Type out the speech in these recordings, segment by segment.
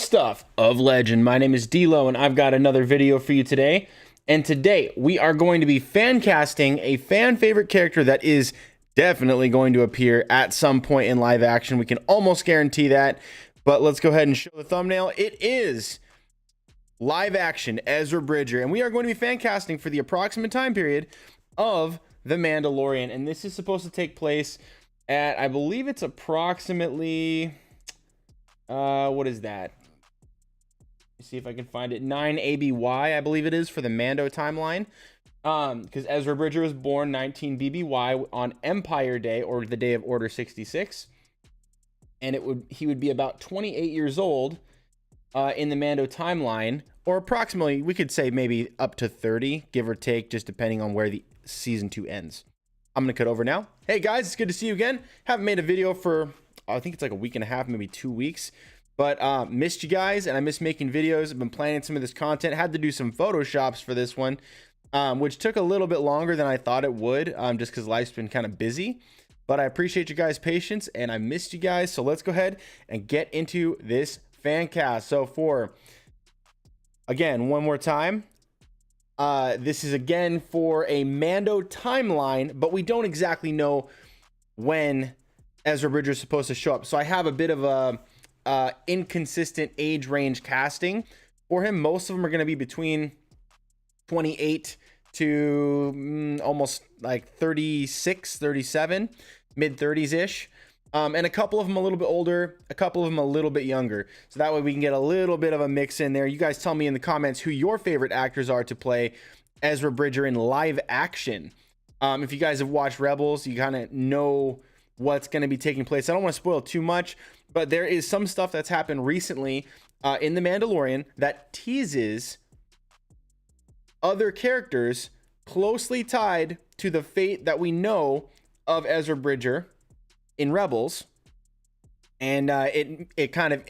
stuff of legend. My name is D-Lo and I've got another video for you today. And today we are going to be fan casting a fan favorite character that is definitely going to appear at some point in live action. We can almost guarantee that, but let's go ahead and show the thumbnail. It is live action Ezra Bridger, and we are going to be fan casting for the approximate time period of The Mandalorian. And this is supposed to take place at, I believe it's approximately, what is that? Let's see if I can find it. 9 ABY, I believe it is, for the Mando timeline. Because Ezra Bridger was born 19 BBY on Empire Day, or the day of Order 66. And he would be about 28 years old in the Mando timeline, or approximately, we could say maybe up to 30, give or take, just depending on where the season 2 ends. I'm going to cut over now. Hey guys, it's good to see you again. Haven't made a video for, I think it's like a week and a half, maybe 2 weeks. But missed you guys, and I miss making videos. I've been planning some of this content. Had to do some photoshops for this one, which took a little bit longer than I thought it would, just because life's been kind of busy. But I appreciate you guys' patience, and I missed you guys. So let's go ahead and get into this fan cast. So for, again, one more time, this is again for a Mando timeline, but we don't exactly know when Ezra Bridger is supposed to show up. So I have a bit of a inconsistent age range casting for him. Most of them are going to be between 28 to almost like 36, 37, mid 30s ish. And a couple of them a little bit older, a couple of them a little bit younger. So that way we can get a little bit of a mix in there. You guys tell me in the comments who your favorite actors are to play Ezra Bridger in live action. If you guys have watched Rebels, you kind of know what's going to be taking place. I don't want to spoil too much, but there is some stuff that's happened recently in The Mandalorian that teases other characters closely tied to the fate that we know of Ezra Bridger in Rebels. And it kind of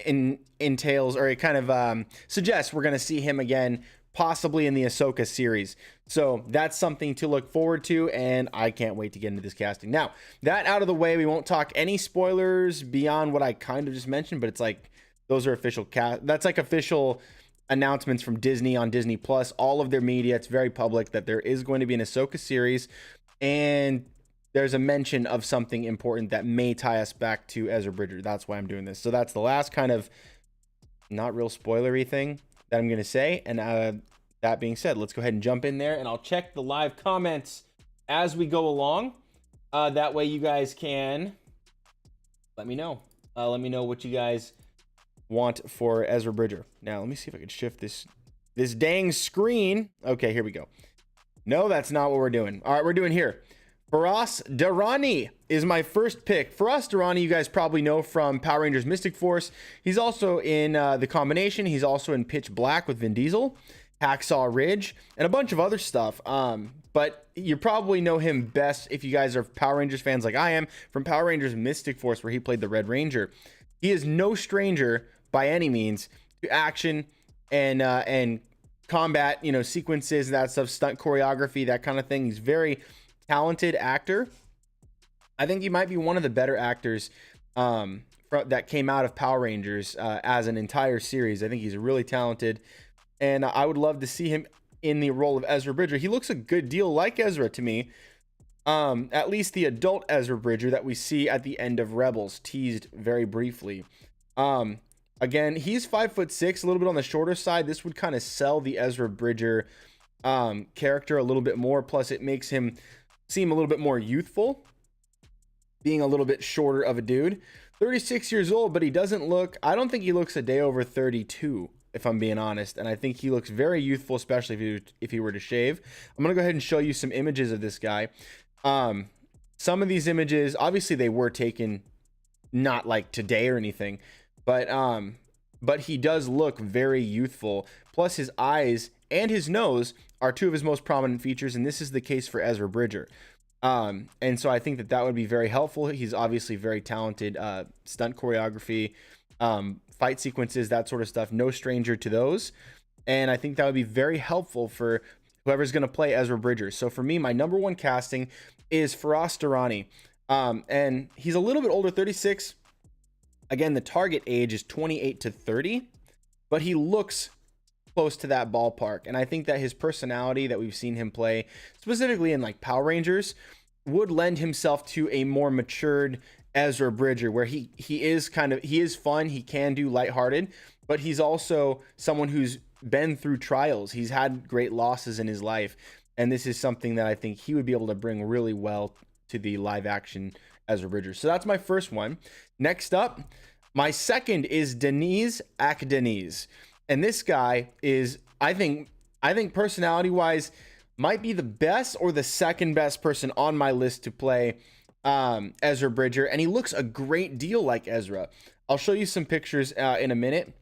entails, or it kind of suggests we're going to see him again, possibly in the Ahsoka series. So that's something to look forward to, and I can't wait to get into this casting. Now, that out of the way, we won't talk any spoilers beyond what I kind of just mentioned, but it's like, those are official that's like official announcements from Disney on Disney Plus, all of their media. It's very public that there is going to be an Ahsoka series, and there's a mention of something important that may tie us back to Ezra Bridger. That's why I'm doing this. So that's the last kind of not real spoilery thing that I'm going to say. And that being said, let's go ahead and jump in there, and I'll check the live comments as we go along. That way you guys can let me know. Let me know what you guys want for Ezra Bridger. Now, let me see if I can shift this dang screen. Okay, here we go. No, that's not what we're doing. All right, we're doing here. Faraz Durrani is my first pick. Faraz Durrani, you guys probably know from Power Rangers Mystic Force. He's also in The Combination. He's also in Pitch Black with Vin Diesel, Hacksaw Ridge, and a bunch of other stuff. But you probably know him best, if you guys are Power Rangers fans like I am, from Power Rangers Mystic Force, where he played the Red Ranger. He is no stranger by any means to action and combat, sequences and that stuff, stunt choreography, that kind of thing. He's very talented actor. I think he might be one of the better actors that came out of Power Rangers as an entire series. I think he's really talented, and I would love to see him in the role of Ezra Bridger. He looks a good deal like Ezra to me, at least the adult Ezra Bridger that we see at the end of Rebels, teased very briefly. Again, he's 5'6", a little bit on the shorter side. This would kind of sell the Ezra Bridger character a little bit more. Plus, it makes him seem a little bit more youthful, being a little bit shorter of a dude. 36 years old, but he doesn't look, I don't think he looks a day over 32, if I'm being honest. And I think he looks very youthful, especially if he were to shave. I'm going to go ahead and show you some images of this guy. Some of these images, obviously they were taken not like today or anything, but he does look very youthful. Plus his eyes and his nose are two of his most prominent features, and this is the case for Ezra Bridger. And so I think that would be very helpful. He's obviously very talented, stunt choreography, fight sequences, that sort of stuff. No stranger to those. And I think that would be very helpful for whoever's going to play Ezra Bridger. So for me, my number one casting is Faraz Durrani. And he's a little bit older, 36. Again, the target age is 28 to 30. but he looks close to that ballpark. And I think that his personality that we've seen him play, specifically in like Power Rangers, would lend himself to a more matured Ezra Bridger, where he is fun, he can do lighthearted, but he's also someone who's been through trials. He's had great losses in his life, and this is something that I think he would be able to bring really well to the live action Ezra Bridger. So that's my first one. Next up, my second is Deniz Akdeniz. And this guy is, I think personality wise, might be the best or the second best person on my list to play Ezra Bridger. And he looks a great deal like Ezra. I'll show you some pictures in a minute.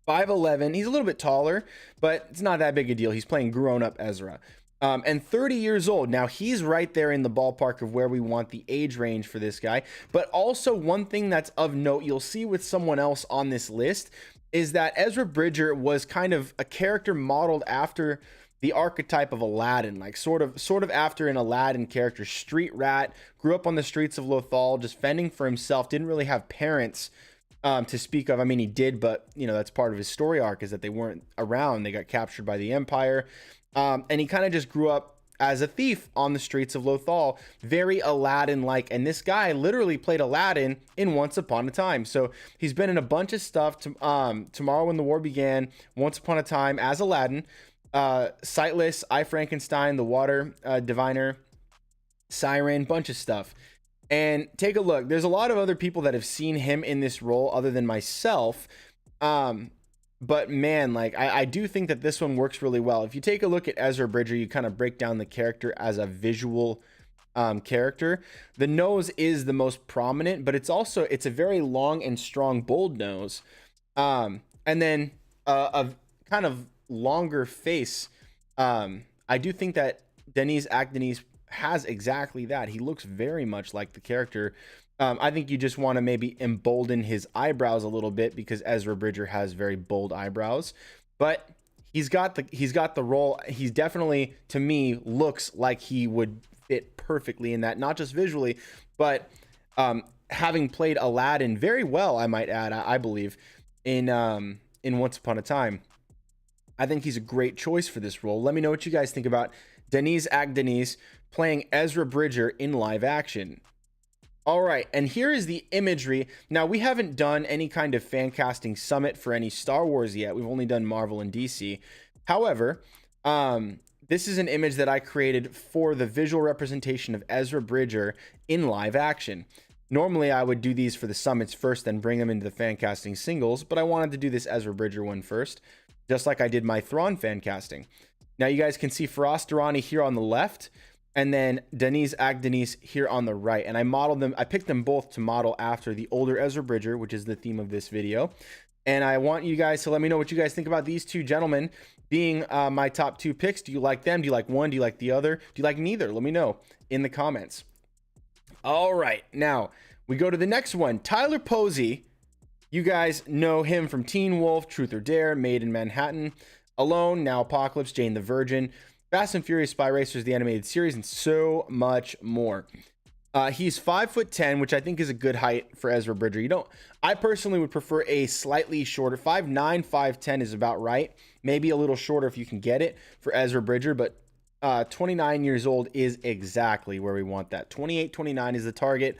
5'11", he's a little bit taller, but it's not that big a deal. He's playing grown-up Ezra. And 30 years old. Now, he's right there in the ballpark of where we want the age range for this guy. But also, one thing that's of note, you'll see with someone else on this list, is that Ezra Bridger was kind of a character modeled after the archetype of Aladdin, like sort of after an Aladdin character. Street rat, grew up on the streets of Lothal, just fending for himself, didn't really have parents to speak of. I mean, he did, but you know, that's part of his story arc, is that they weren't around. They got captured by the Empire. And he kind of just grew up as a thief on the streets of Lothal, very Aladdin-like. And this guy literally played Aladdin in Once Upon a Time. So he's been in a bunch of stuff. Tomorrow When the War Began, Once Upon a Time as Aladdin, Sightless, I, Frankenstein, The Water Diviner, Siren, bunch of stuff. And take a look. There's a lot of other people that have seen him in this role other than myself. But man, like I do think that this one works really well. If you take a look at Ezra Bridger, you kind of break down the character as a visual character. The nose is the most prominent, but it's a very long and strong, bold nose. And then a kind of longer face. I do think that Deniz Akdeniz has exactly that. He looks very much like the character. I think you just want to maybe embolden his eyebrows a little bit, because Ezra Bridger has very bold eyebrows, but he's got the role. He's definitely, to me, looks like he would fit perfectly in that, not just visually, but having played Aladdin very well, I might add, I believe, in Once Upon a Time. I think he's a great choice for this role. Let me know what you guys think about Deniz Akdeniz playing Ezra Bridger in live action. All right, and here is the imagery. Now, we haven't done any kind of fan casting summit for any Star Wars yet. We've only done Marvel and DC. However, this is an image that I created for the visual representation of Ezra Bridger in live action. Normally, I would do these for the summits first, then bring them into the fan casting singles, but I wanted to do this Ezra Bridger one first, just like I did my Thrawn fan casting. Now, you guys can see Faraz Durrani here on the left, and then Deniz Akdeniz here on the right. And I modeled them, I picked them both to model after the older Ezra Bridger, which is the theme of this video. And I want you guys to let me know what you guys think about these two gentlemen being my top two picks. Do you like them? Do you like one? Do you like the other? Do you like neither? Let me know in the comments. All right, now we go to the next one. Tyler Posey. You guys know him from Teen Wolf, Truth or Dare, Made in Manhattan, Alone, Now Apocalypse, Jane the Virgin, Fast and Furious Spy Racers, the animated series, and so much more. He's 5'10", which I think is a good height for Ezra Bridger. I personally would prefer a slightly shorter. 5'9", 5'10" is about right. Maybe a little shorter if you can get it for Ezra Bridger, but 29 years old is exactly where we want that. 28, 29 is the target.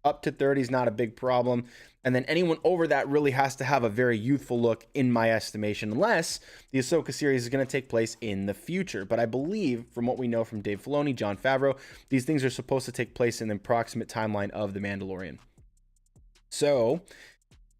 Up to 30 is not a big problem. And then anyone over that really has to have a very youthful look, in my estimation, unless the Ahsoka series is going to take place in the future. But I believe, from what we know from Dave Filoni, Jon Favreau, these things are supposed to take place in the approximate timeline of The Mandalorian. So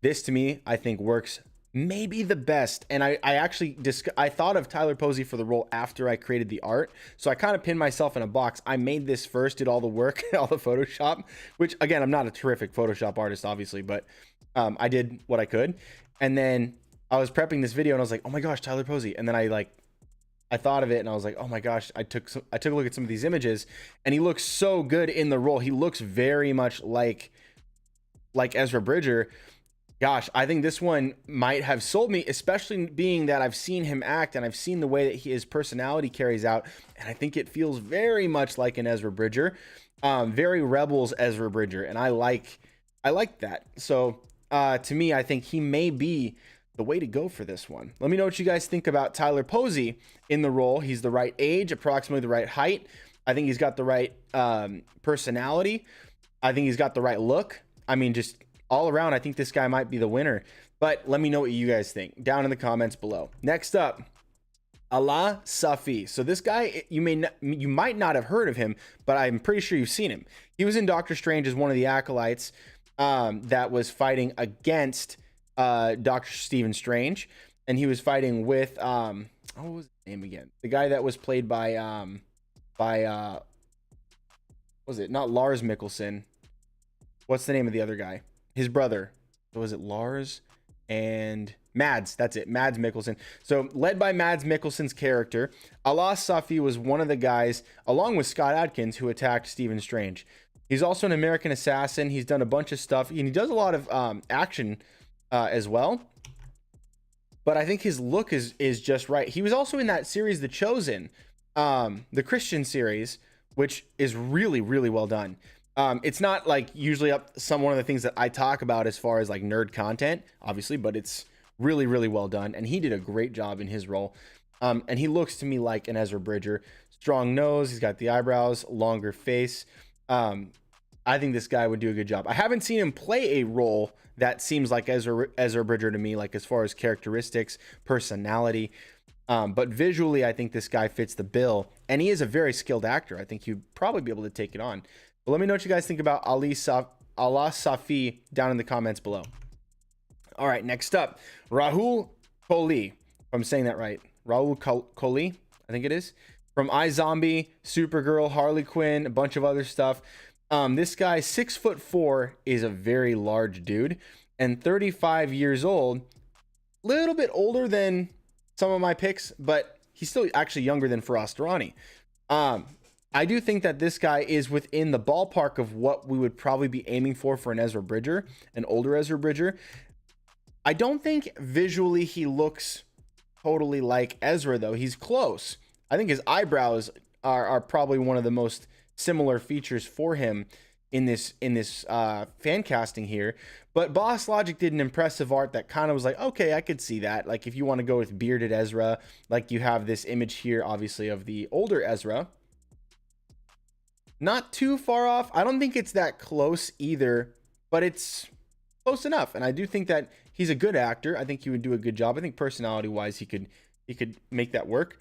this, to me, I think works maybe the best. And I actually I thought of Tyler Posey for the role after I created the art, so I kind of pinned myself in a box. I made this first, did all the work, all the Photoshop, which again, I'm not a terrific Photoshop artist, obviously, but I did what I could. And then I was prepping this video and I was like, oh my gosh, Tyler Posey. And then I thought of it and I was like, oh my gosh, I took a look at some of these images, and he looks so good in the role. He looks very much like Ezra Bridger. Gosh, I think this one might have sold me, especially being that I've seen him act and I've seen the way that his personality carries out. And I think it feels very much like an Ezra Bridger, very Rebels Ezra Bridger. And I like that. So to me, I think he may be the way to go for this one. Let me know what you guys think about Tyler Posey in the role. He's the right age, approximately the right height. I think he's got the right personality. I think he's got the right look. I mean, just all around, I think this guy might be the winner. But let me know what you guys think down in the comments below. Next up, Allah Safi. So this guy, you might not have heard of him, but I'm pretty sure you've seen him. He was in Doctor Strange as one of the acolytes that was fighting against Dr. Stephen Strange, and he was fighting with what was his name again? The guy that was played by was it not Lars Mikkelsen? What's the name of the other guy? His brother. Was it Lars and Mads? That's it, Mads Mikkelsen. So led by Mads Mikkelsen's character, Allah Safi was one of the guys, along with Scott Adkins, who attacked Stephen Strange. He's also an American assassin. He's done a bunch of stuff, and he does a lot of action as well. But I think his look is just right. He was also in that series, The Chosen, the Christian series, which is really, really well done. It's not like usually one of the things that I talk about as far as like nerd content, obviously, but it's really, really well done. And he did a great job in his role. And he looks to me like an Ezra Bridger. Strong nose. He's got the eyebrows, longer face. I think this guy would do a good job. I haven't seen him play a role that seems like Ezra Bridger to me, like as far as characteristics, personality. But visually, I think this guy fits the bill. And he is a very skilled actor. I think he'd probably be able to take it on. But let me know what you guys think about Allah Safi down in the comments below. All right, next up, Rahul Kohli. If I'm saying that right. Raul Coley, I think it is. From iZombie, Supergirl, Harley Quinn, a bunch of other stuff. This guy, 6'4", is a very large dude. And 35 years old. Little bit older than some of my picks, but he's still actually younger than Faraz Durrani. I do think that this guy is within the ballpark of what we would probably be aiming for an Ezra Bridger, an older Ezra Bridger. I don't think visually he looks totally like Ezra, though. He's close. I think his eyebrows are probably one of the most similar features for him in this fan casting here. But Boss Logic did an impressive art that kind of was like, okay, I could see that. Like if you want to go with bearded Ezra, like you have this image here, obviously, of the older Ezra. Not too far off. I don't think it's that close either, but it's close enough. And I do think that he's a good actor. I think he would do a good job. I think personality-wise, he could make that work.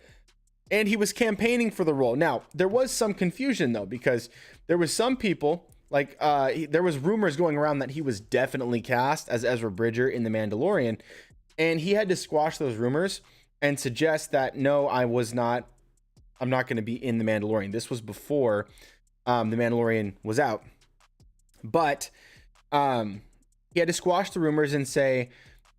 And he was campaigning for the role. Now, there was some confusion, though, because there was some people, like, there was rumors going around that he was definitely cast as Ezra Bridger in The Mandalorian. And he had to squash those rumors and suggest that, no, I'm not going to be in The Mandalorian. This was before The Mandalorian was out. But he had to squash the rumors and say,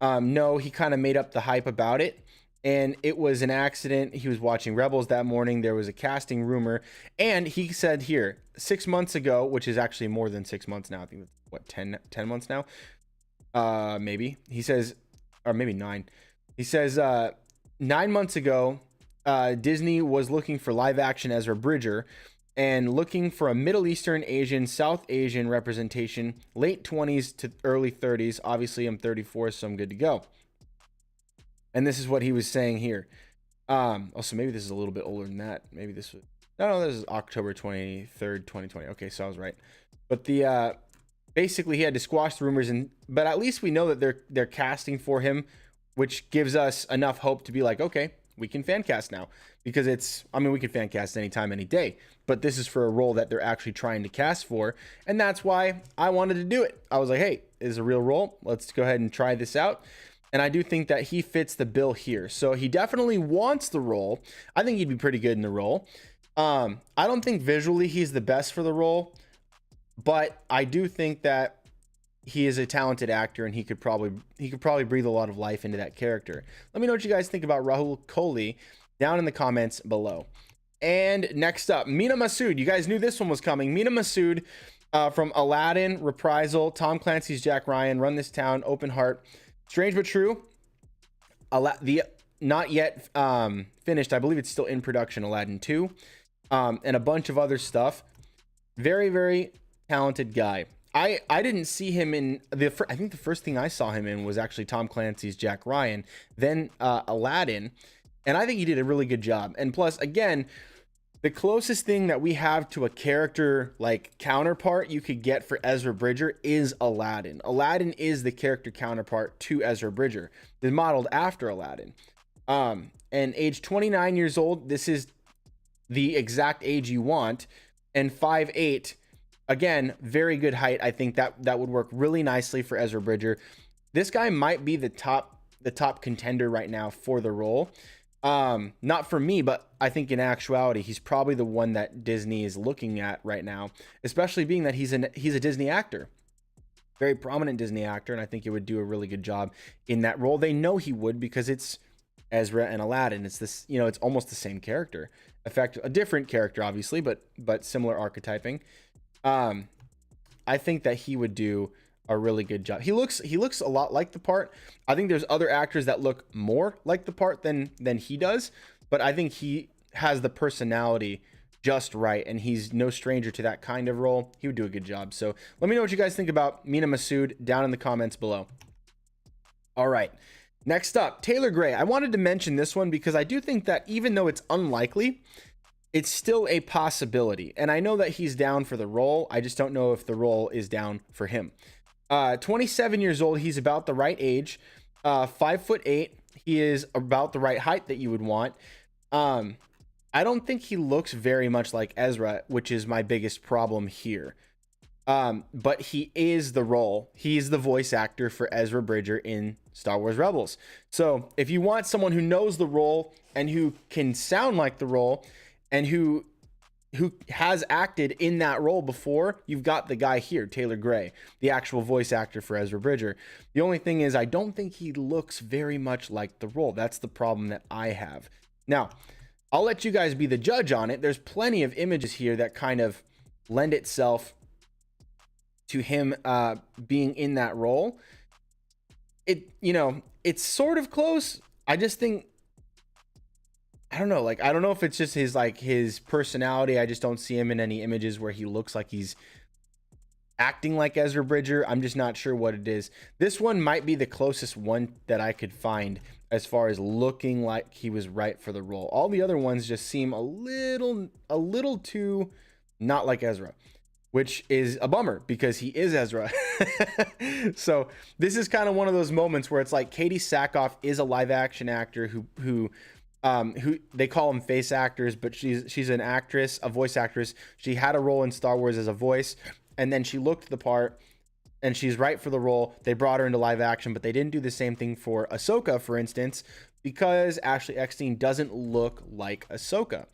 no, he kind of made up the hype about it. And it was an accident. He was watching Rebels that morning. There was a casting rumor. And he said here, 6 months ago, which is actually more than 6 months now. I think, what, 10 months now? Maybe. He says, or maybe 9. He says, 9 months ago, Disney was looking for live action Ezra Bridger and looking for a Middle Eastern, Asian, South Asian representation, late 20s to early 30s. Obviously, I'm 34, so I'm good to go. And this is what he was saying here. Also, maybe this is a little bit older than that. Maybe this was... No, this is October 23rd, 2020. Okay, so I was right. But the basically, he had to squash the rumors, but at least we know that they're casting for him, which gives us enough hope to be like, okay, we can fan cast now. Because we can fan cast anytime, any day. But this is for a role that they're actually trying to cast for. And that's why I wanted to do it. I was like, hey, this is a real role. Let's go ahead and try this out. And I do think that he fits the bill here. So he definitely wants the role. I think he'd be pretty good in the role. I don't think visually he's the best for the role. But I do think that he is a talented actor and he could probably breathe a lot of life into that character. Let me know what you guys think about Raul Kohli down in the comments below. And next up, Mina Masud. You guys knew this one was coming. Mina Masud from Aladdin, Reprisal, Tom Clancy's Jack Ryan, Run This Town, Open Heart, Strange But True. The not yet finished. I believe it's still in production. Aladdin 2, and a bunch of other stuff. Very, very talented guy. I didn't see him in I think the first thing I saw him in was actually Tom Clancy's Jack Ryan, then Aladdin, and I think he did a really good job. And plus, again, the closest thing that we have to a character like counterpart you could get for Ezra Bridger is Aladdin. Aladdin is the character counterpart to Ezra Bridger. It's modeled after Aladdin. And age 29 years old, this is the exact age you want. And 5'8", again, very good height. I think that would work really nicely for Ezra Bridger. This guy might be the top contender right now for the role. Not for me, but I think in actuality, he's probably the one that Disney is looking at right now, especially being that he's a Disney actor, very prominent Disney actor. And I think he would do a really good job in that role. They know he would, because it's Ezra and Aladdin. It's this, it's almost the same character, a different character, obviously, but similar archetyping. I think that he would do a really good job. He looks a lot like the part. I think there's other actors that look more like the part than he does, but I think he has the personality just right, and he's no stranger to that kind of role. He would do a good job. So let me know what you guys think about Mina Masood down in the comments below. All right, next up, Taylor Gray. I wanted to mention this one because I do think that even though it's unlikely, it's still a possibility. And I know that he's down for the role. I just don't know if the role is down for him. 27 years old. He's about the right age. 5'8". He is about the right height that you would want. I don't think he looks very much like Ezra, which is my biggest problem here. But he is the role. He's the voice actor for Ezra Bridger in Star Wars Rebels. So if you want someone who knows the role and who can sound like the role and who has acted in that role before, you've got the guy here, Taylor Gray, the actual voice actor for Ezra Bridger. The only thing is, I don't think he looks very much like the role. That's the problem that I have. Now, I'll let you guys be the judge on it. There's plenty of images here that kind of lend itself to him being in that role. It's sort of close. I just think, I don't know. I don't know if it's just his personality. I just don't see him in any images where he looks like he's acting like Ezra Bridger. I'm just not sure what it is. This one might be the closest one that I could find as far as looking like he was right for the role. All the other ones just seem a little too not like Ezra, which is a bummer because he is Ezra. So this is kind of one of those moments where it's like Katie Sackhoff is a live action actor who they call them face actors, but she's an actress, a voice actress. She had a role in Star Wars as a voice, and then she looked the part, and she's right for the role. They brought her into live action, but they didn't do the same thing for Ahsoka, for instance, because Ashley Eckstein doesn't look like Ahsoka.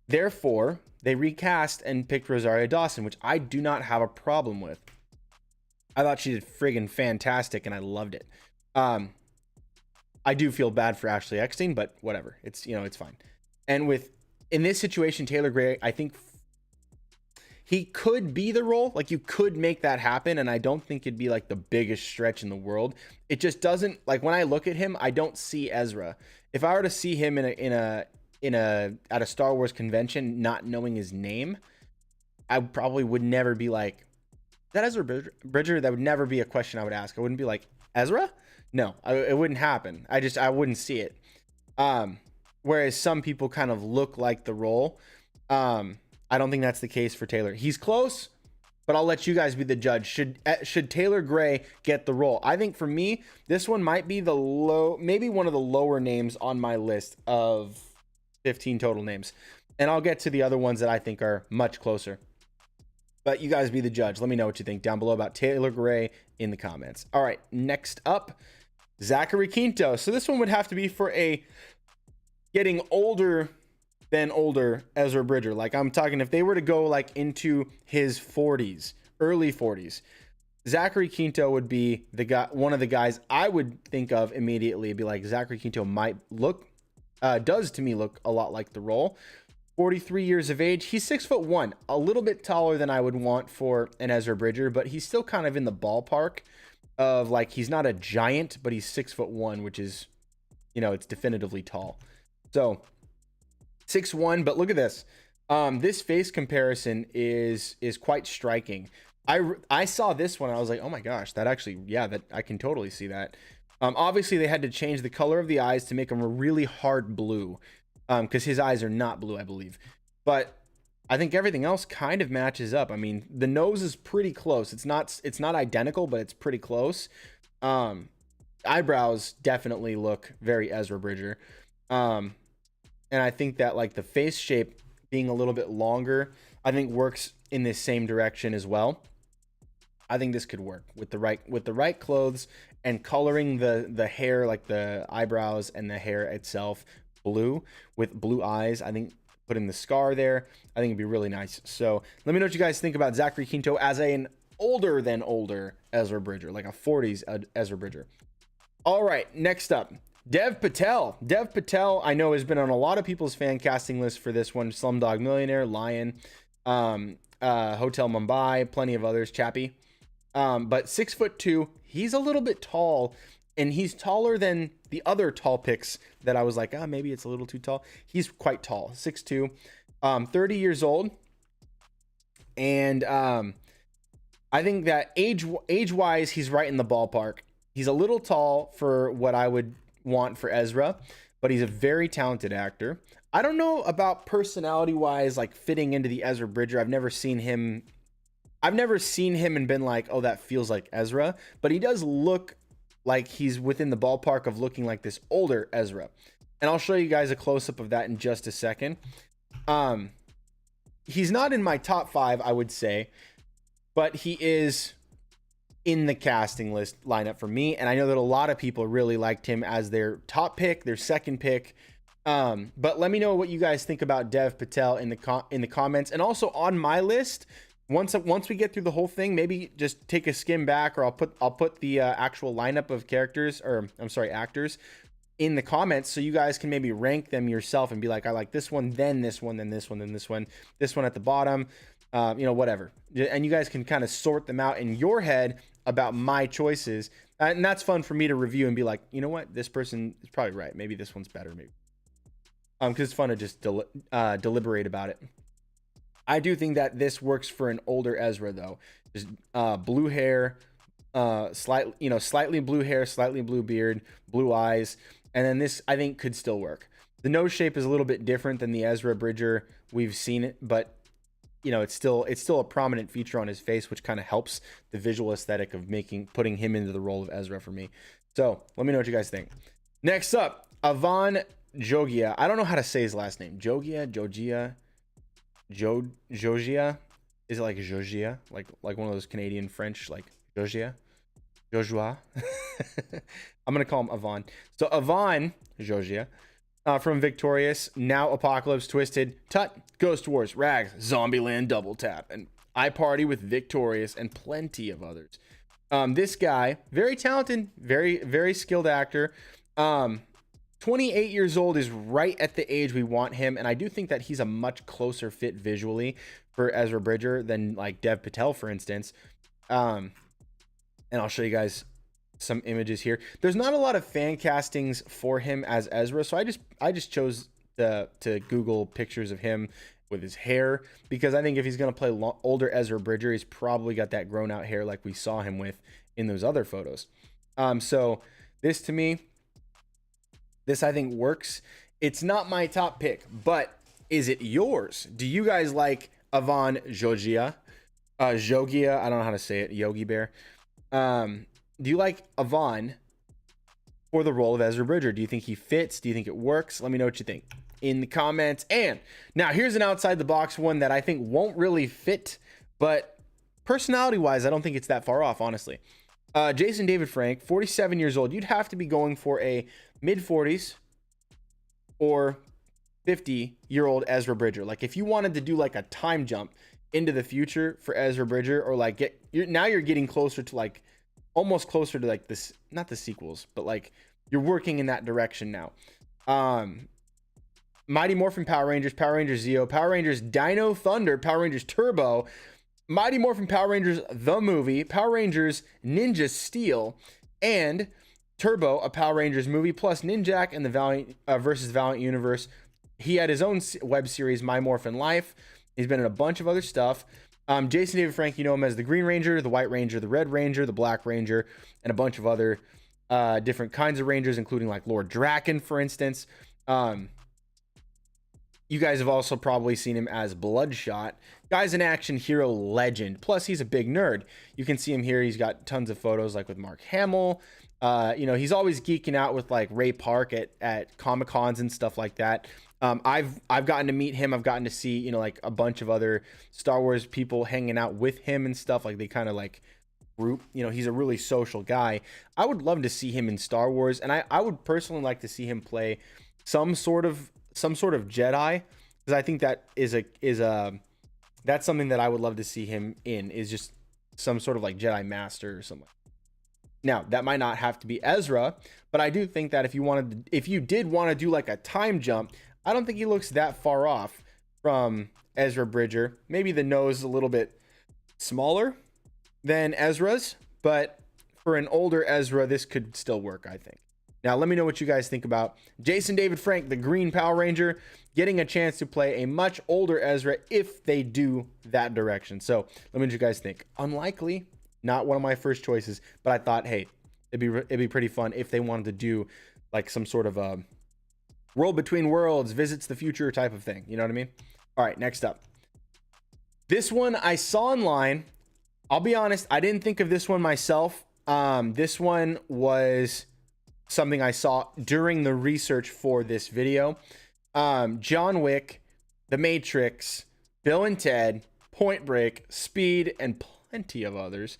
Therefore, they recast and picked Rosario Dawson, which I do not have a problem with. I thought she did friggin' fantastic, and I loved it. I do feel bad for Ashley Eckstein, but whatever. It's fine. And in this situation, Taylor Gray, I think he could be the role. Like, you could make that happen, and I don't think it'd be like the biggest stretch in the world. It just doesn't, like, when I look at him, I don't see Ezra. If I were to see him at a Star Wars convention, not knowing his name, I probably would never be like, is that Ezra Bridger? That would never be a question I would ask. I wouldn't be like, Ezra? No, it wouldn't happen. I wouldn't see it. Whereas some people kind of look like the role. I don't think that's the case for Taylor. He's close, but I'll let you guys be the judge. Should Taylor Gray get the role? I think for me, this one might be maybe one of the lower names on my list of 15 total names. And I'll get to the other ones that I think are much closer. But you guys be the judge. Let me know what you think down below about Taylor Gray in the comments. All right, next up, Zachary Quinto. So this one would have to be for a getting older than older Ezra Bridger. Like, I'm talking, if they were to go like into his 40s, early 40s, Zachary Quinto would be the guy, one of the guys I would think of immediately. It'd be like, Zachary Quinto might does to me look a lot like the role. 43 years of age. He's 6'1", a little bit taller than I would want for an Ezra Bridger, but he's still kind of in the ballpark of, like, he's not a giant, but he's 6'1", which is, it's definitively tall. So 6'1", but look at this. This face comparison is quite striking. I saw this one, I was like, oh my gosh, that actually, yeah, that I can totally see that. Obviously they had to change the color of the eyes to make them a really hard blue, because his eyes are not blue, I believe. But I think everything else kind of matches up. I mean, the nose is pretty close. It's not identical, but it's pretty close. Eyebrows definitely look very Ezra Bridger. And I think that like the face shape being a little bit longer, I think works in this same direction as well. I think this could work with the right clothes and coloring the hair, like the eyebrows and the hair itself blue with blue eyes. I think putting the scar there, I think it'd be really nice. So let me know what you guys think about Zachary Quinto as an older Ezra Bridger, like a 40s Ezra Bridger. All right, next up, Dev Patel. Dev Patel, I know, has been on a lot of people's fan casting list for this one. Slumdog Millionaire, Lion, Hotel Mumbai, plenty of others, Chappie. But 6'2", he's a little bit tall, and he's taller than the other tall picks that I was like, maybe it's a little too tall. He's quite tall, 6'2", 30 years old. And I think that age-wise, he's right in the ballpark. He's a little tall for what I would want for Ezra, but he's a very talented actor. I don't know about personality-wise, like fitting into the Ezra Bridger. I've never seen him and been like, oh, that feels like Ezra, but he does look like he's within the ballpark of looking like this older Ezra. And I'll show you guys a close-up of that in just a second. He's not in my top 5, I would say, but he is in the casting list lineup for me. And I know that a lot of people really liked him as their top pick, their second pick. But let me know what you guys think about Dev Patel in the comments, and also on my list. Once we get through the whole thing, maybe just take a skim back, or I'll put the actual lineup of characters, or I'm sorry, actors, in the comments, so you guys can maybe rank them yourself and be like, I like this one, then this one, then this one, then this one at the bottom, whatever. And you guys can kind of sort them out in your head about my choices, and that's fun for me to review and be like, you know what, this person is probably right. Maybe this one's better, maybe. Because it's fun to just deliberate about it. I do think that this works for an older Ezra, though. Just blue hair, slightly blue hair, slightly blue beard, blue eyes, and then this I think could still work. The nose shape is a little bit different than the Ezra Bridger we've seen it, but it's still a prominent feature on his face, which kind of helps the visual aesthetic of putting him into the role of Ezra for me. So let me know what you guys think. Next up, Avon Jogia. I don't know how to say his last name. Jogia. Is it like Jogia? Like one of those Canadian French, like Jogia? Joshua? I'm going to call him Avon. So Avon Jogia, from Victorious, Now Apocalypse, Twisted, Tut, Ghost Wars, Rags, Zombieland, Double Tap, and I Party with Victorious, and plenty of others. This guy, very talented, very, very skilled actor. 28 years old is right at the age we want him, and I do think that he's a much closer fit visually for Ezra Bridger than like Dev Patel, for instance. And I'll show you guys some images here. There's not a lot of fan castings for him as Ezra, so I just chose to Google pictures of him with his hair, because I think if he's going to play older Ezra Bridger, he's probably got that grown out hair like we saw him with in those other photos. So this, to me, this I think works. It's not my top pick, but is it yours? Do you guys like Avon Jogia? Jogia, I don't know how to say it. Yogi Bear. Do you like Avon for the role of Ezra Bridger? Do you think he fits? Do you think it works? Let me know what you think in the comments. And now here's an outside the box one that I think won't really fit, but personality wise, I don't think it's that far off, honestly. Jason David Frank, 47 years old. You'd have to be going for a mid-40s or 50-year-old Ezra Bridger. Like if you wanted to do like a time jump into the future for Ezra Bridger, or like now you're getting closer to like almost closer to like this, not the sequels, but like you're working in that direction now. Mighty Morphin Power Rangers, Power Rangers Zeo, Power Rangers Dino Thunder, Power Rangers Turbo, Mighty Morphin Power Rangers the movie, Power Rangers Ninja Steel, and Turbo, a Power Rangers movie, plus Ninjak and the Valiant versus Valiant universe. he had his own web series, My Morphin Life. He's been in a bunch of other stuff. Jason David Frank, you know him as the Green Ranger, the White Ranger, the Red Ranger, the Black Ranger, and a bunch of other different kinds of Rangers, including like Lord Draken, for instance. You guys have also probably seen him as Bloodshot. Guy's an action hero legend. Plus, he's a big nerd. You can see him here. He's got tons of photos like with Mark Hamill. You know, he's always geeking out with like Ray Park at Comic Cons and stuff like that. I've gotten to meet him. I've gotten to see, you know, like a bunch of other Star Wars people hanging out with him and stuff. Like they kind of like group, you know, he's a really social guy. I would love to see him in Star Wars. And I would personally like to see him play some sort of Jedi, because I think that is that's something that I would love to see him in, is just some sort of like Jedi Master or something. Now, that might not have to be Ezra, but I do think that if you did want to do like a time jump, I don't think he looks that far off from Ezra Bridger. Maybe the nose is a little bit smaller than Ezra's, but for an older Ezra, this could still work, I think. Now, let me know what you guys think about Jason David Frank, the Green Power Ranger, getting a chance to play a much older Ezra if they do that direction. So let me know what you guys think. Unlikely, not one of my first choices, but I thought, hey, it'd be pretty fun if they wanted to do like some sort of a world between worlds, visits the future type of thing. You know what I mean? All right, next up. This one I saw online. I'll be honest, I didn't think of this one myself. This one was something I saw during the research for this video. John Wick, The Matrix, Bill and Ted, Point Break, Speed, and plenty of others.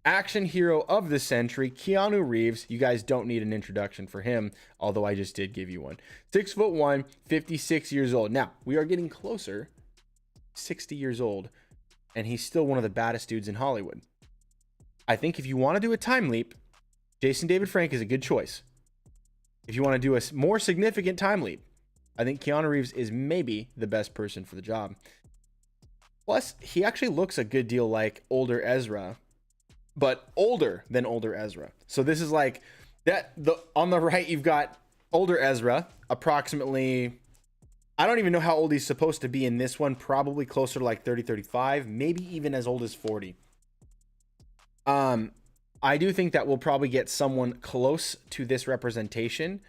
Action hero of the century, Keanu Reeves. You guys don't need an introduction for him, although I just did give you one. 6'1", 56 years old. Now, we are getting closer, 60 years old, and he's still one of the baddest dudes in Hollywood. I think if you want to do a time leap, Jason David Frank is a good choice. If you want to do a more significant time leap, I think Keanu Reeves is maybe the best person for the job. Plus, he actually looks a good deal like older Ezra, but older than older Ezra. So this is like that. On the right, you've got older Ezra, approximately, I don't even know how old he's supposed to be in this one, probably closer to like 30, 35, maybe even as old as 40. I do think that we'll probably get someone close to this representation,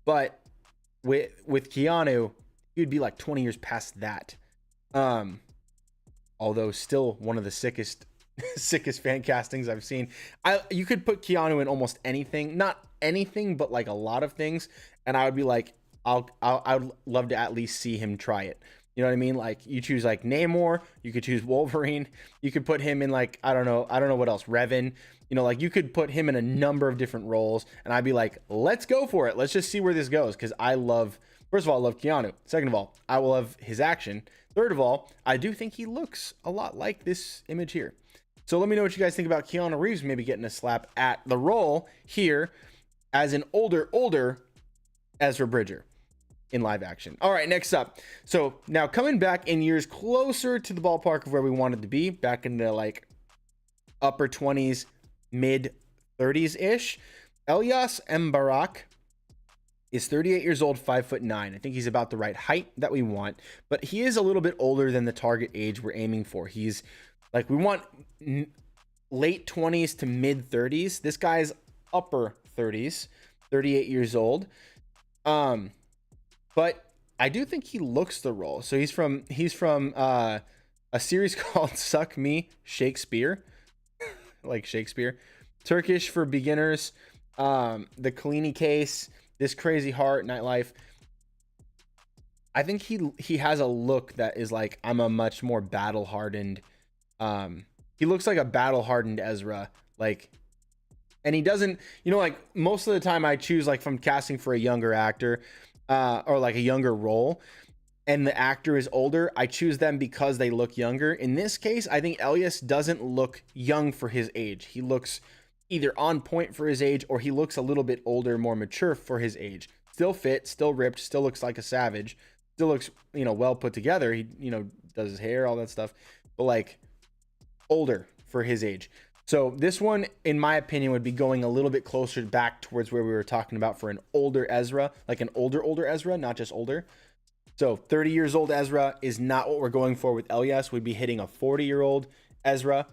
but with Keanu, he'd be like 20 years past that. Although still one of the sickest fan castings I've seen. You could put Keanu in almost anything, not anything, but like a lot of things, and I would be like, I'd love to at least see him try it. You know what I mean? Like, you choose like Namor, you could choose Wolverine, you could put him in like, I don't know what else, Revan. You know, like you could put him in a number of different roles, and I'd be like, let's go for it. Let's just see where this goes, because first of all, I love Keanu. Second of all, I will love his action. Third of all, I do think he looks a lot like this image here. So let me know what you guys think about Keanu Reeves maybe getting a slap at the role here as an older Ezra Bridger in live action. All right, next up. So now coming back in years closer to the ballpark of where we wanted to be, back in the like upper 20s, mid 30s ish, Elias Mbarak is 38 years old, 5'9". I think he's about the right height that we want, but he is a little bit older than the target age we're aiming for. He's like, we want late 20s to mid 30s. This guy's upper 30s, 38 years old. But I do think he looks the role. So he's from a series called Suck Me Shakespeare, like Shakespeare, Turkish for beginners, the Collini Case, This Crazy Heart, Nightlife. I think he has a look that is like, I'm a much more battle hardened. He looks like a battle hardened Ezra, like, and he doesn't, you know, like most of the time I choose like from casting for a younger actor, or like a younger role, and the actor is older, I choose them because they look younger. In this case, I think Elias doesn't look young for his age. He looks either on point for his age, or he looks a little bit older, more mature for his age. Still fit, still ripped, still looks like a savage, still looks, you know, well put together. He, you know, does his hair, all that stuff, but like older for his age. So this one, in my opinion, would be going a little bit closer back towards where we were talking about for an older Ezra, like an older Ezra, not just older. So 30 years old Ezra is not what we're going for with Elias. We'd be hitting a 40-year-old Ezra.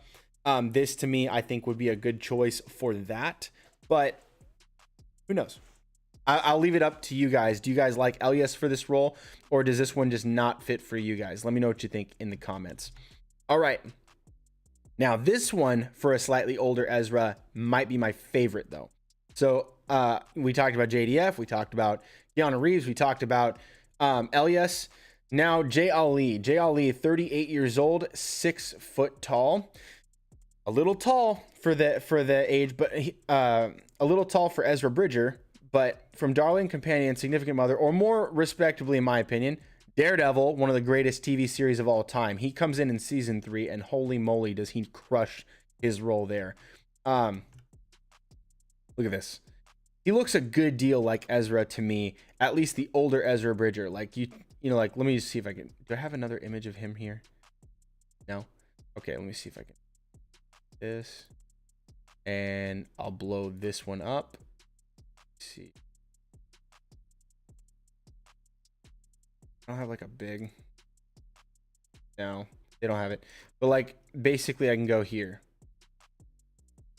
This to me, I think would be a good choice for that, but who knows? I'll leave it up to you guys. Do you guys like Elias for this role, or does this one just not fit for you guys? Let me know what you think in the comments. All right. Now, this one for a slightly older Ezra might be my favorite, though. So we talked about JDF. We talked about Keanu Reeves. We talked about Elias. Now, Jay Ali. Jay Ali, 38 years old, 6 foot tall. A little tall for the age, but a little tall for Ezra Bridger. But from Darling Companion, Significant Mother, or more respectably, in my opinion, Daredevil, one of the greatest TV series of all time. He comes in season 3, and holy moly, does he crush his role there. Look at this. He looks a good deal like Ezra to me, at least the older Ezra Bridger. Like, you know, like, let me just see if I can. Do I have another image of him here? No? Okay, let me see if I can. This. And I'll blow this one up. Let's see. I don't have like a big. No, they don't have it. But like, basically I can go here.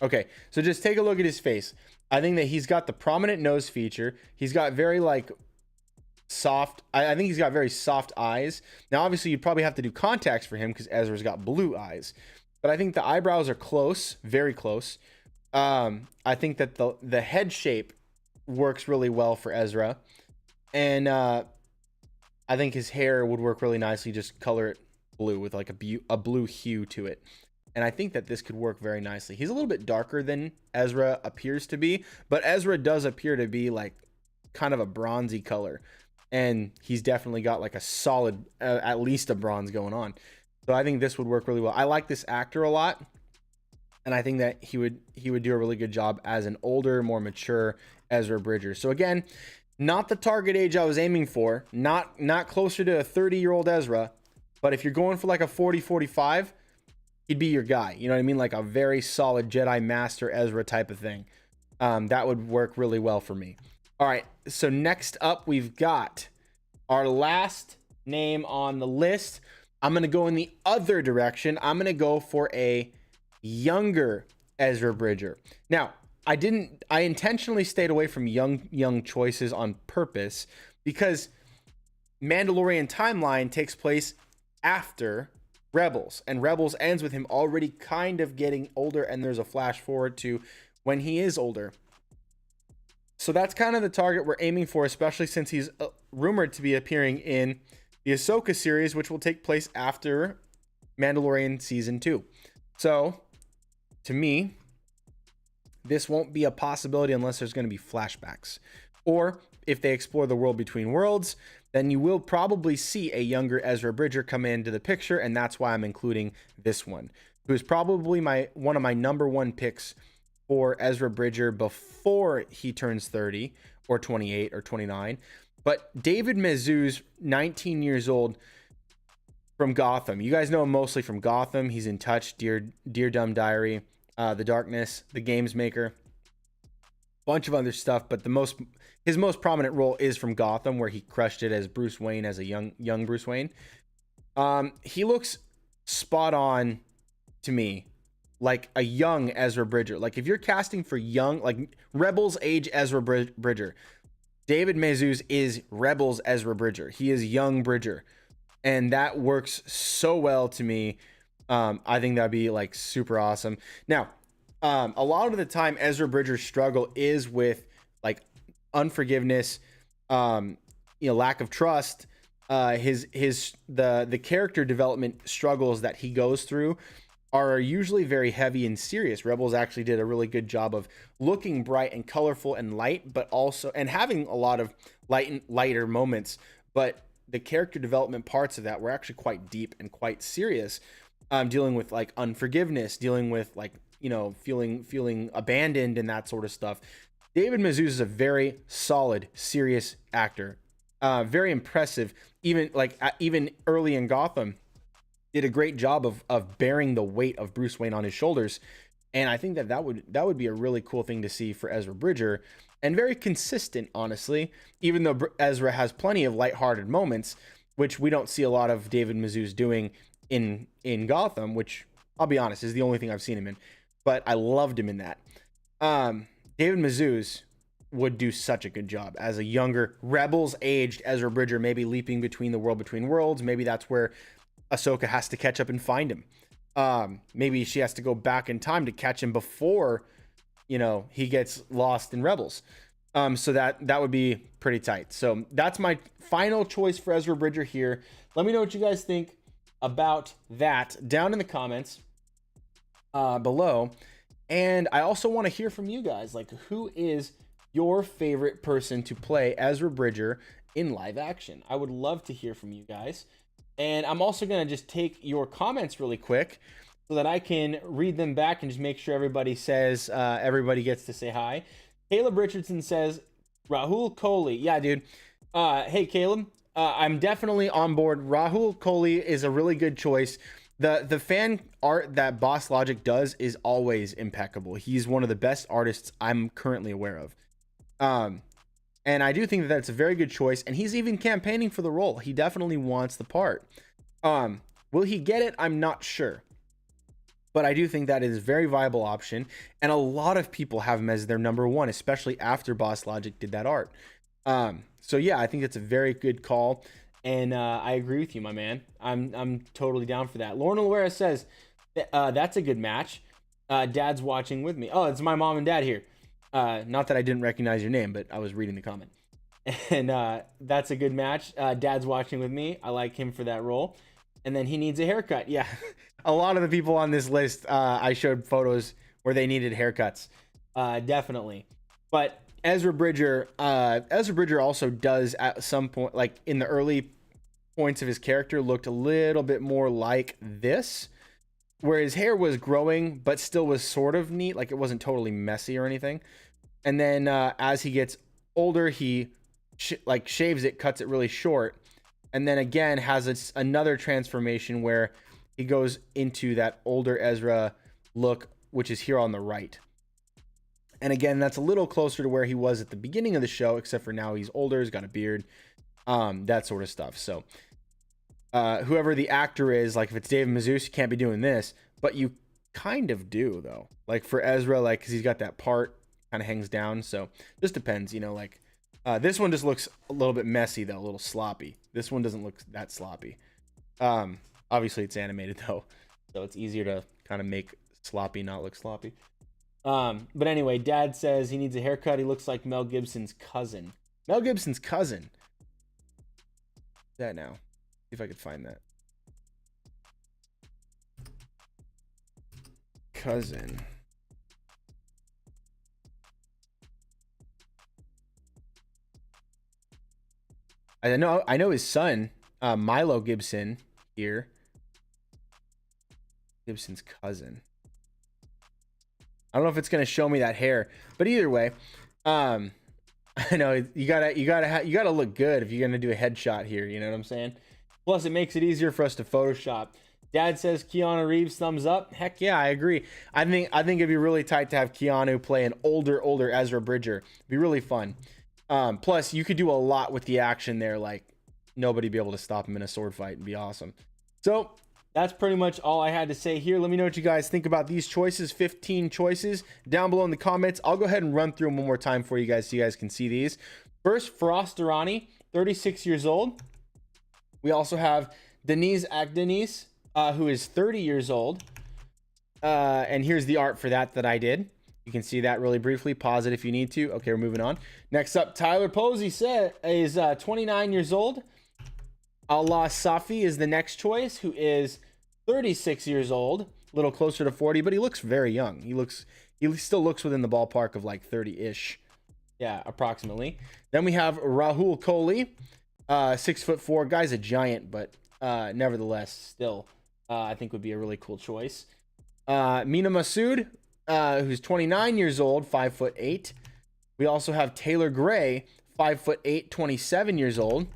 Okay, so just take a look at his face. I think that he's got the prominent nose feature. He's got very like soft, I think he's got very soft eyes. Now, obviously you'd probably have to do contacts for him because Ezra's got blue eyes. But I think the eyebrows are close, very close. I think that the head shape works really well for Ezra. And I think his hair would work really nicely. Just color it blue with like a blue hue to it. And I think that this could work very nicely. He's a little bit darker than Ezra appears to be, but Ezra does appear to be like kind of a bronzy color. And he's definitely got like a solid, at least a bronze going on. So I think this would work really well. I like this actor a lot. And I think that he would do a really good job as an older, more mature Ezra Bridger. So again, not the target age I was aiming for, not closer to a 30-year-old Ezra, but if you're going for like a 40, 45, he'd be your guy. You know what I mean? Like a very solid Jedi Master Ezra type of thing. That would work really well for me. All right, so next up, we've got our last name on the list. I'm going to go in the other direction. I'm going to go for a younger Ezra Bridger. Now, I intentionally stayed away from young choices on purpose because Mandalorian timeline takes place after Rebels, and Rebels ends with him already kind of getting older, and there's a flash forward to when he is older. So that's kind of the target we're aiming for, especially since he's rumored to be appearing in the Ahsoka series, which will take place after Mandalorian season 2. So to me, this won't be a possibility unless there's going to be flashbacks. Or if they explore the world between worlds, then you will probably see a younger Ezra Bridger come into the picture, and that's why I'm including this one, who is probably one of my number one picks for Ezra Bridger before he turns 30 or 28 or 29. But David Mazzus, 19 years old, from Gotham. You guys know him mostly from Gotham. He's in Touch, Dear Dumb Diary, The Darkness, The Games Maker, bunch of other stuff, but his most prominent role is from Gotham, where he crushed it as Bruce Wayne, as a young Bruce Wayne. He looks spot on to me, like a young Ezra Bridger. Like if you're casting for young, like Rebels age Ezra Bridger, David Mazzus is Rebels Ezra Bridger. He is young Bridger, and that works so well to me. I think that'd be like super awesome. Now, a lot of the time Ezra Bridger's struggle is with like unforgiveness, lack of trust. The character development struggles that he goes through are usually very heavy and serious. Rebels actually did a really good job of looking bright and colorful and light, but also and having a lot of lighter moments. But the character development parts of that were actually quite deep and quite serious. Dealing with like unforgiveness, dealing with like, feeling abandoned and that sort of stuff. David Mazzus is a very solid, serious actor. Very impressive. Even early in Gotham, did a great job of bearing the weight of Bruce Wayne on his shoulders. And I think that would be a really cool thing to see for Ezra Bridger. and very consistent, honestly, even though Ezra has plenty of lighthearted moments, which we don't see a lot of David Mazuz doing in Gotham, which I'll be honest is the only thing I've seen him in, but I loved him in that. David Mazuz would do such a good job as a younger Rebels aged Ezra Bridger, maybe leaping between the world between worlds. Maybe that's where Ahsoka has to catch up and find him. Maybe she has to go back in time to catch him before, you know, he gets lost in Rebels. So that would be pretty tight. So that's my final choice for Ezra Bridger here. Let me know what you guys think about that down in the comments below. And I also want to hear from you guys. Like, who is your favorite person to play Ezra Bridger in live action? I would love to hear from you guys. And I'm also going to just take your comments really quick so that I can read them back and just make sure everybody says, everybody gets to say hi. Caleb Richardson says, Rahul Kohli. Yeah, dude. Hey, Caleb. I'm definitely on board. Raul Coley is a really good choice. The fan art that Boss Logic does is always impeccable. He's one of the best artists I'm currently aware of. And I do think that that's a very good choice. And he's even campaigning for the role. He definitely wants the part. Will he get it? I'm not sure. But I do think that is a very viable option. And a lot of people have him as their number one, especially after Boss Logic did that art. So yeah, I think that's a very good call. And I agree with you, my man. I'm totally down for that. Lorna Loera says, that's a good match. Dad's watching with me. Oh, it's my mom and dad here. Not that I didn't recognize your name, but I was reading the comment. And that's a good match. Dad's watching with me. I like him for that role. And then he needs a haircut. Yeah, a lot of the people on this list, I showed photos where they needed haircuts. Definitely. But Ezra Bridger also does at some point, like in the early points of his character, looked a little bit more like this, where his hair was growing, but still was sort of neat. Like it wasn't totally messy or anything. And then as he gets older, he shaves it, cuts it really short. And then again, has another transformation where he goes into that older Ezra look, which is here on the right. And again, that's a little closer to where he was at the beginning of the show, except for now he's older, he's got a beard, that sort of stuff. So whoever the actor is, like if it's David Mazuz, you can't be doing this, but you kind of do though. Like for Ezra, like, cause he's got that part kind of hangs down. So just depends, you know, like this one just looks a little bit messy though, a little sloppy. This one doesn't look that sloppy. Obviously it's animated though, so it's easier to kind of make sloppy not look sloppy. But anyway, Dad says he needs a haircut. He looks like Mel Gibson's cousin. Mel Gibson's cousin. That now. See if I could find that. Cousin. I know his son, Milo Gibson here. Gibson's cousin. I don't know if it's gonna show me that hair, but either way, I know you gotta look good if you're gonna do a headshot here. You know what I'm saying? Plus, it makes it easier for us to Photoshop. Dad says Keanu Reeves, thumbs up. Heck yeah, I agree. I think it'd be really tight to have Keanu play an older Ezra Bridger. It'd be really fun. Plus, you could do a lot with the action there. Like nobody be able to stop him in a sword fight. It'd be awesome. So that's pretty much all I had to say here. Let me know what you guys think about these choices. 15 choices down below in the comments. I'll go ahead and run through them one more time for you guys so you guys can see these. First, Faraz Durrani, 36 years old. We also have Denise Agdenis, who is 30 years old. And here's the art for that I did. You can see that really briefly. Pause it if you need to. Okay, we're moving on. Next up, Tyler Posey is 29 years old. Allah Safi is the next choice, who is 36 years old, a little closer to 40, but he looks very young. He still looks within the ballpark of like 30-ish. Yeah, approximately. Then we have Raul Coley, 6'4". Guy's a giant, but nevertheless, still, I think would be a really cool choice. Mina Masud, who's 29 years old, 5'8". We also have Taylor Gray, 5'8", 27 years old.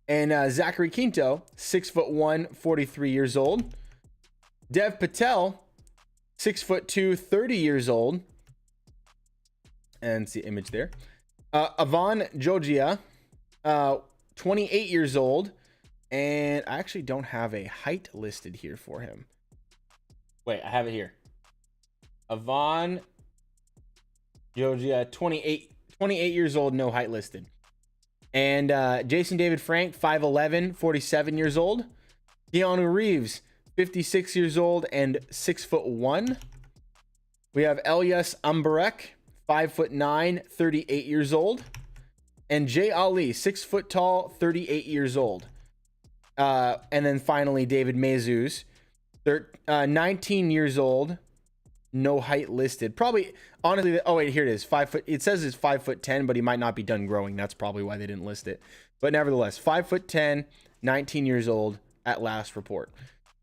And Zachary Quinto, 6'1", 43 years old. Dev Patel, 6'2", 30 years old. and see image there. Avon Jogia, 28 years old, and I actually don't have a height listed here for him. Wait, I have it here. Avon Jogia, 28 years old, no height listed. And Jason David Frank, 5'11", 47 years old. Keanu Reeves, 56 years old and 6'1". We have Elias Umbarek, 5'9", 38 years old. And Jay Ali, 6 foot tall, 38 years old. And then finally, David Mazzus, 19 years old, no height listed. Probably, honestly, oh wait, here it is, 5 foot. It says it's 5'10", but he might not be done growing. That's probably why they didn't list it. But nevertheless, 5'10", 19 years old at last report.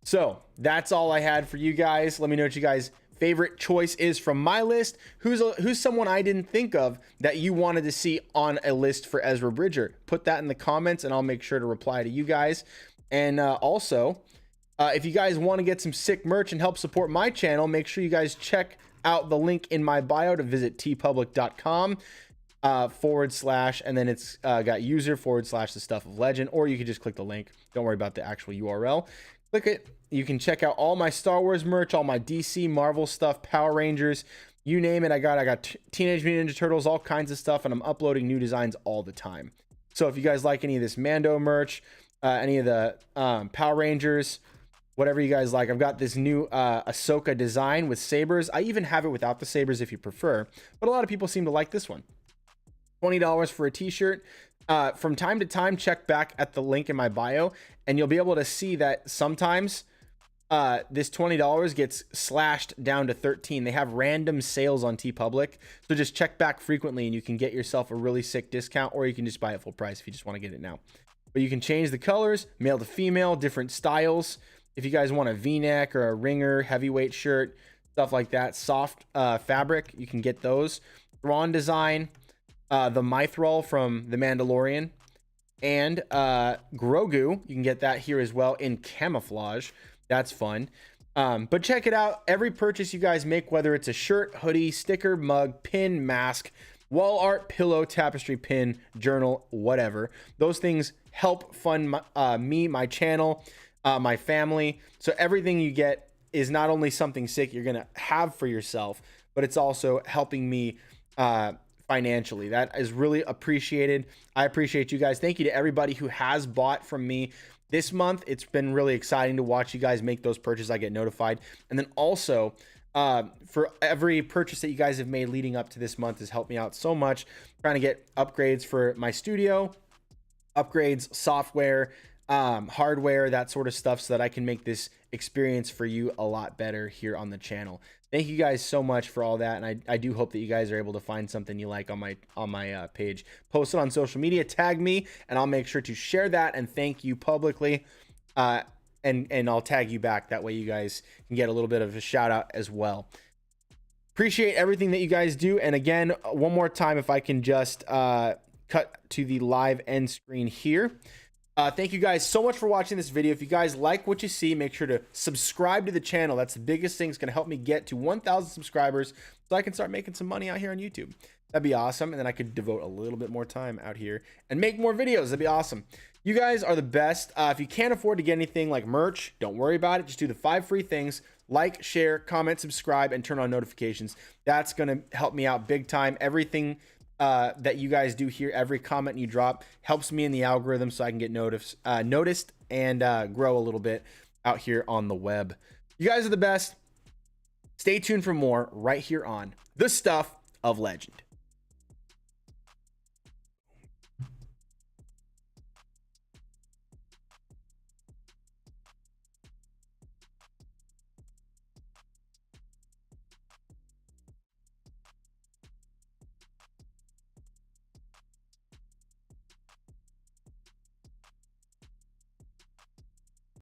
So that's all I had for you guys. Let me know what you guys' favorite choice is from my list. Who's someone I didn't think of that you wanted to see on a list for Ezra Bridger? Put that in the comments and I'll make sure to reply to you guys. And also, if you guys want to get some sick merch and help support my channel, make sure you guys check out the link in my bio to visit tpublic.com / and then it's got user / the stuff of legend, or you can just click the link. Don't worry about the actual URL. Click it. You can check out all my Star Wars merch, all my DC, Marvel stuff, Power Rangers, you name it. I got Teenage Mutant Ninja Turtles, all kinds of stuff, and I'm uploading new designs all the time. So if you guys like any of this Mando merch, any of the Power Rangers, whatever you guys like, I've got this new Ahsoka design with sabers. I even have it without the sabers if you prefer, but a lot of people seem to like this one. $20 for a t-shirt. From time to time, check back at the link in my bio and you'll be able to see that sometimes this $20 gets slashed down to $13. They have random sales on TeePublic, so just check back frequently and you can get yourself a really sick discount, or you can just buy it full price if you just want to get it now. But you can change the colors, male to female, different styles. If you guys want a v-neck or a ringer, heavyweight shirt, stuff like that, soft fabric, you can get those. Thrawn design, the Mythrol from The Mandalorian, and Grogu, you can get that here as well in camouflage. That's fun. But check it out. Every purchase you guys make, whether it's a shirt, hoodie, sticker, mug, pin, mask, wall art, pillow, tapestry, pin, journal, whatever, those things help fund me, my channel, my family. So everything you get is not only something sick you're gonna have for yourself, but it's also helping me financially. That is really appreciated. I appreciate you guys. Thank you to everybody who has bought from me this month. It's been really exciting to watch you guys make those purchases. I get notified. And then also for every purchase that you guys have made leading up to this month has helped me out so much, trying to get upgrades for my studio, upgrades, software, hardware, that sort of stuff, so that I can make this experience for you a lot better here on the channel. Thank you guys so much for all that, and I do hope that you guys are able to find something you like on my page. Post it on social media, tag me, and I'll make sure to share that and thank you publicly, and I'll tag you back. That way you guys can get a little bit of a shout out as well. Appreciate everything that you guys do, and again, one more time, if I can just cut to the live end screen here. Thank you guys so much for watching this video. If you guys like what you see, make sure to subscribe to the channel. That's the biggest thing. It's going to help me get to 1,000 subscribers so I can start making some money out here on YouTube. That'd be awesome. And then I could devote a little bit more time out here and make more videos. That'd be awesome. You guys are the best. If you can't afford to get anything like merch, don't worry about it. Just do the 5 free things: like, share, comment, subscribe, and turn on notifications. That's going to help me out big time. Everything that you guys do here, every comment you drop, helps me in the algorithm so I can get noticed and grow a little bit out here on the web. You guys are the best. Stay tuned for more right here on The Stuff of Legend.